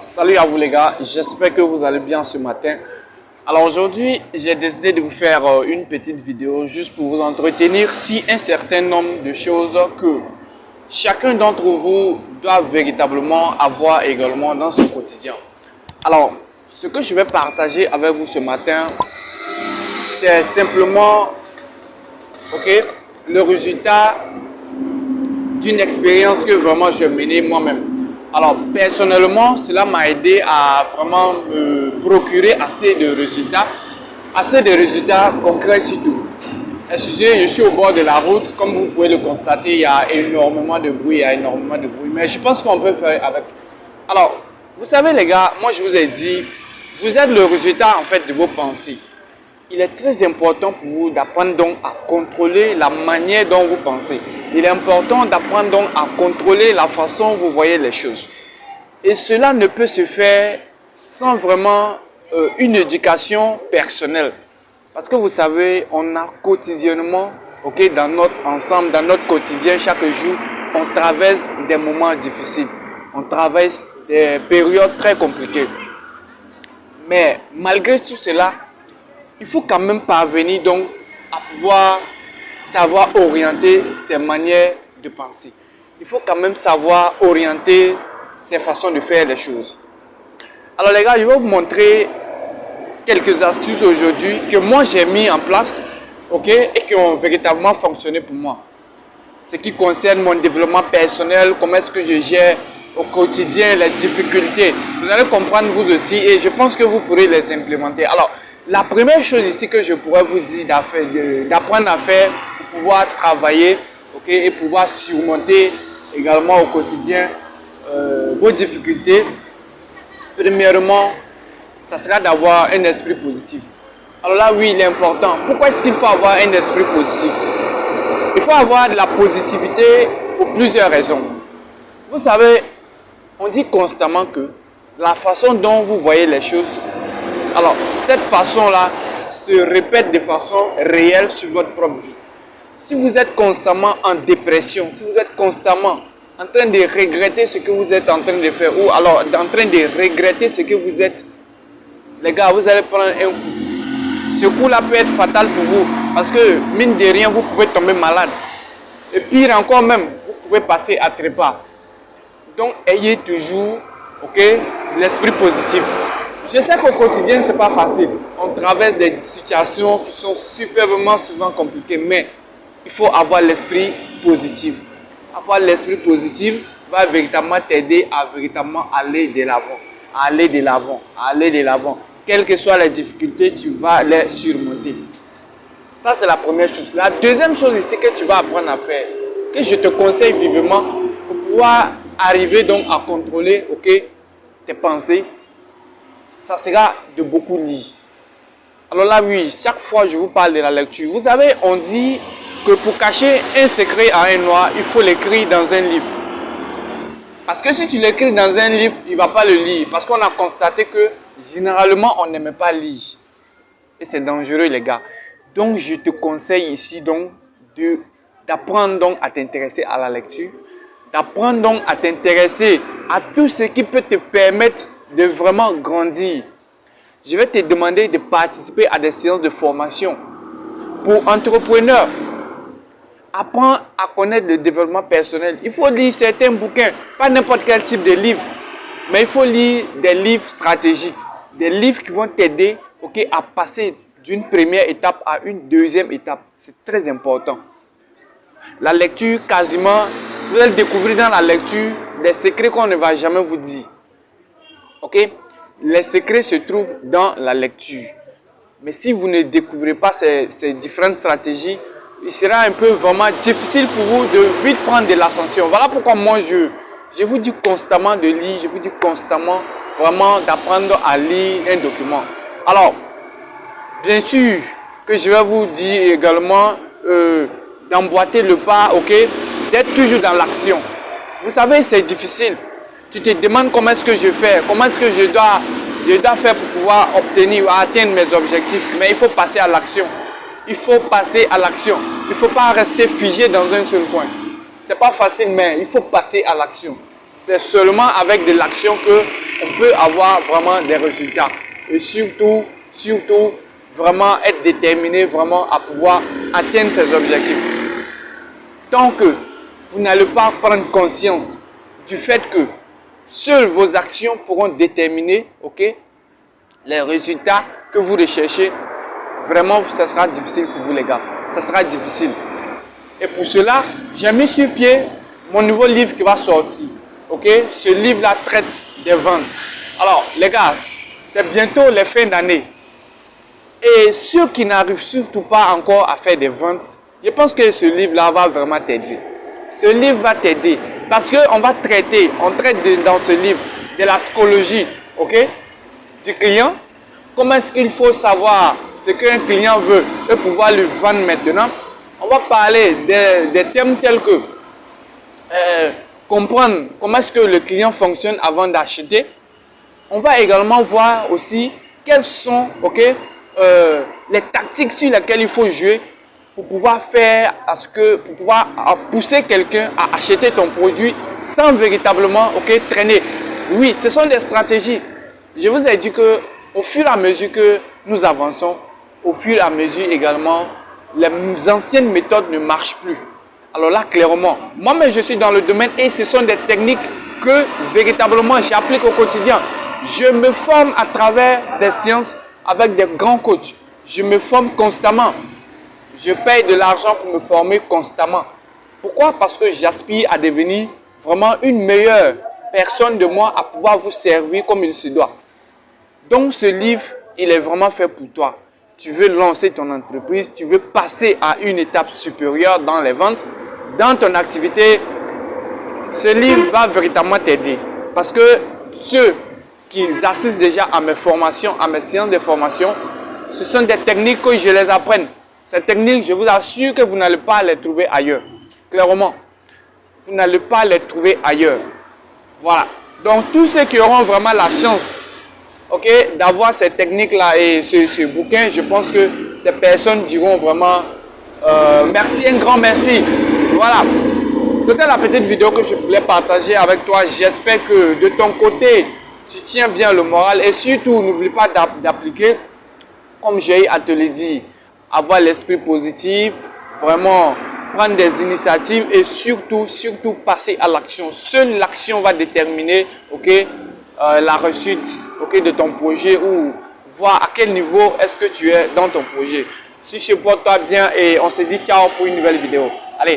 Salut à vous les gars, j'espère que vous allez bien ce matin. Alors aujourd'hui, j'ai décidé de vous faire une petite vidéo juste pour vous entretenir sur un certain nombre de choses que chacun d'entre vous doit véritablement avoir également dans son quotidien. Alors, ce que je vais partager avec vous ce matin, c'est simplement le résultat d'une expérience que vraiment j'ai menée moi-même. Alors personnellement, cela m'a aidé à vraiment me procurer assez de résultats concrets surtout. Excusez, je suis au bord de la route, comme vous pouvez le constater, il y a énormément de bruit, mais je pense qu'on peut faire avec. Alors, vous savez les gars, moi je vous ai dit, vous êtes le résultat en fait de vos pensées. Il est très important pour vous d'apprendre donc à contrôler la manière dont vous pensez. Il est important d'apprendre donc à contrôler la façon dont vous voyez les choses. Et cela ne peut se faire sans vraiment une éducation personnelle. Parce que vous savez, on a quotidiennement, dans notre quotidien, chaque jour, on traverse des moments difficiles. On traverse des périodes très compliquées. Mais malgré tout cela, il faut quand même parvenir donc à pouvoir savoir orienter ses manières de penser. Il faut quand même savoir orienter ses façons de faire les choses. Alors les gars, je vais vous montrer quelques astuces aujourd'hui que moi j'ai mis en place, et qui ont véritablement fonctionné pour moi. Ce qui concerne mon développement personnel, comment est-ce que je gère au quotidien les difficultés. Vous allez comprendre vous aussi et je pense que vous pourrez les implémenter. Alors, la première chose ici que je pourrais vous dire d'apprendre à faire pour pouvoir travailler et pouvoir surmonter également au quotidien vos difficultés, premièrement, ça sera d'avoir un esprit positif. Alors là, oui, il est important. Pourquoi est-ce qu'il faut avoir un esprit positif? Il faut avoir de la positivité pour plusieurs raisons. Vous savez, on dit constamment que la façon dont vous voyez les choses, alors cette façon-là se répète de façon réelle sur votre propre vie. Si vous êtes constamment en dépression, si vous êtes constamment en train de regretter ce que vous êtes en train de faire, ou alors en train de regretter ce que vous êtes, les gars, vous allez prendre un coup. Ce coup-là peut être fatal pour vous, parce que mine de rien, vous pouvez tomber malade. Et pire encore même, vous pouvez passer à trépas. Donc, ayez toujours l'esprit positif. Je sais qu'au quotidien, ce n'est pas facile. On traverse des situations qui sont superbement souvent compliquées, mais il faut avoir l'esprit positif. Avoir l'esprit positif va véritablement t'aider à véritablement aller de l'avant. Aller de l'avant, aller de l'avant. Quelles que soient les difficultés, tu vas les surmonter. Ça, c'est la première chose. La deuxième chose ici que tu vas apprendre à faire, que je te conseille vivement pour pouvoir arriver donc à contrôler tes pensées, ça sera de beaucoup lire. Alors là, oui, chaque fois je vous parle de la lecture. Vous savez, on dit que pour cacher un secret à un noir, il faut l'écrire dans un livre. Parce que si tu l'écris dans un livre, il ne va pas le lire. Parce qu'on a constaté que généralement, on n'aimait pas lire. Et c'est dangereux, les gars. Donc, je te conseille ici donc d'apprendre donc à t'intéresser à la lecture. D'apprendre donc à t'intéresser à tout ce qui peut te permettre de vraiment grandir. Je vais te demander de participer à des séances de formation pour entrepreneurs. Apprends à connaître le développement personnel. Il faut lire certains bouquins, pas n'importe quel type de livre, mais il faut lire des livres stratégiques, des livres qui vont t'aider à passer d'une première étape à une deuxième étape. C'est très important. La lecture, quasiment, vous allez découvrir dans la lecture des secrets qu'on ne va jamais vous dire. Les secrets se trouvent dans la lecture. Mais si vous ne découvrez pas ces différentes stratégies, il sera un peu vraiment difficile pour vous de vite prendre de l'ascension. Voilà pourquoi moi je vous dis constamment de lire, je vous dis constamment vraiment d'apprendre à lire un document. Alors, bien sûr que je vais vous dire également d'emboîter le pas, d'être toujours dans l'action. Vous savez, c'est difficile. Tu te demandes comment est-ce que je fais, comment est-ce que je dois faire pour pouvoir obtenir ou atteindre mes objectifs. Mais il faut passer à l'action. Il faut passer à l'action. Il ne faut pas rester figé dans un seul coin. Ce n'est pas facile, mais il faut passer à l'action. c'est seulement avec de l'action qu'on peut avoir vraiment des résultats. Et surtout, vraiment être déterminé vraiment à pouvoir atteindre ses objectifs. Tant que vous n'allez pas prendre conscience du fait que seules vos actions pourront déterminer, les résultats que vous recherchez, vraiment, ça sera difficile pour vous les gars. Ça sera difficile. Et pour cela, j'ai mis sur pied mon nouveau livre qui va sortir. Ce livre-là traite des ventes. Alors, les gars, c'est bientôt les fins d'année. Et ceux qui n'arrivent surtout pas encore à faire des ventes, je pense que ce livre-là va vraiment t'aider. Ce livre va t'aider parce qu'on va traiter, dans ce livre de la psychologie, du client. Comment est-ce qu'il faut savoir ce qu'un client veut et pouvoir lui vendre maintenant. On va parler des thèmes tels que comprendre comment est-ce que le client fonctionne avant d'acheter. On va également voir aussi quelles sont les tactiques sur lesquelles il faut jouer pour pouvoir pousser quelqu'un à acheter ton produit sans véritablement traîner. Oui, ce sont des stratégies. Je vous ai dit que au fur et à mesure que nous avançons, au fur et à mesure également, les anciennes méthodes ne marchent plus. Alors là, clairement, moi-même je suis dans le domaine et ce sont des techniques que véritablement j'applique au quotidien. Je me forme à travers des séances avec des grands coachs. Je me forme constamment. Je paye de l'argent pour me former constamment. Pourquoi? Parce que j'aspire à devenir vraiment une meilleure personne de moi, à pouvoir vous servir comme il se doit. Donc ce livre, il est vraiment fait pour toi. Tu veux lancer ton entreprise, tu veux passer à une étape supérieure dans les ventes, dans ton activité, ce livre va véritablement t'aider. Parce que ceux qui assistent déjà à mes formations, à mes séances de formation, ce sont des techniques que je les apprenne. Ces techniques, je vous assure que vous n'allez pas les trouver ailleurs. Clairement, vous n'allez pas les trouver ailleurs. Voilà. Donc, tous ceux qui auront vraiment la chance d'avoir ces techniques-là et ce bouquin, je pense que ces personnes diront vraiment merci, un grand merci. Voilà. C'était la petite vidéo que je voulais partager avec toi. J'espère que de ton côté, tu tiens bien le moral et surtout, n'oublie pas d'appliquer, comme j'ai eu à te le dire, avoir l'esprit positif, vraiment prendre des initiatives et surtout passer à l'action. Seule l'action va déterminer la réussite de ton projet ou voir à quel niveau est-ce que tu es dans ton projet. Si je porte toi bien et on se dit ciao pour une nouvelle vidéo. Allez.